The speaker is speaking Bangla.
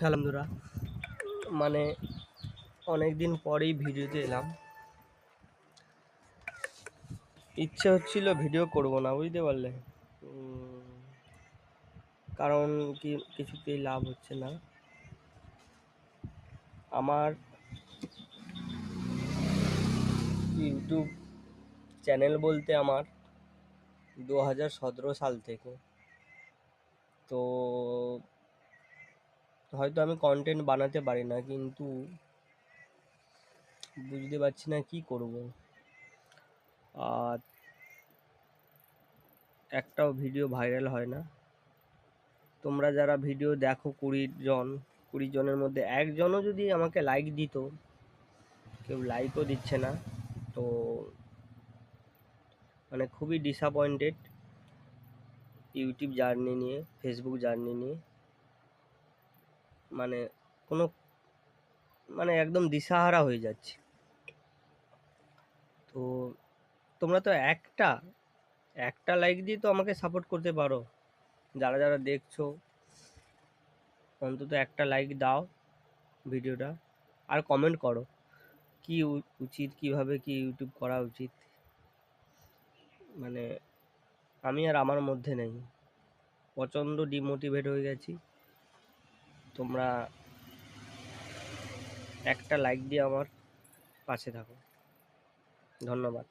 হ্যালো বন্ধুরা, মানে অনেক দিন পরেই ভিডিওতে এলাম। ইচ্ছে হচ্ছিল ভিডিও করব না, বুঝতে পারলে। কারণ কিছুতেই লাভ হচ্ছে না আমার। ইউটিউব চ্যানেল বলতে আমার 2017 সাল থেকে। তো হয়তো আমি কন্টেন্ট বানাতে পারি না, কিন্তু বুঝতে পারছি না কি করব। আর একটাও ভিডিও ভাইরাল হয় না। তোমরা যারা ভিডিও দেখো 20 জনের মধ্যে একজনও যদি আমাকে লাইক দিত, কেউ লাইকও দিচ্ছে না। তো মানে খুবই ডিসঅ্যাপয়েন্টেড ইউটিউব জার্নি নিয়ে, ফেসবুক জার্নি নিয়ে। মানে কোনো মানে একদম দিশাহারা হয়ে যাচ্ছে। তো তোমরা তো একটা একটা লাইক দিয়ে তো আমাকে সাপোর্ট করতে পারো। যারা যারা দেখছো, অন্তত একটা লাইক দাও ভিডিওটা, আর কমেন্ট করো কি উচিত, কিভাবে কি ইউটিউব করা উচিত। মানে আমি আর আমার মধ্যে নেই, প্রচণ্ড ডিমোটিভেট হয়ে গেছি। তোমরা একটা লাইক দিয়ে আমার পাশে থাকো। ধন্যবাদ।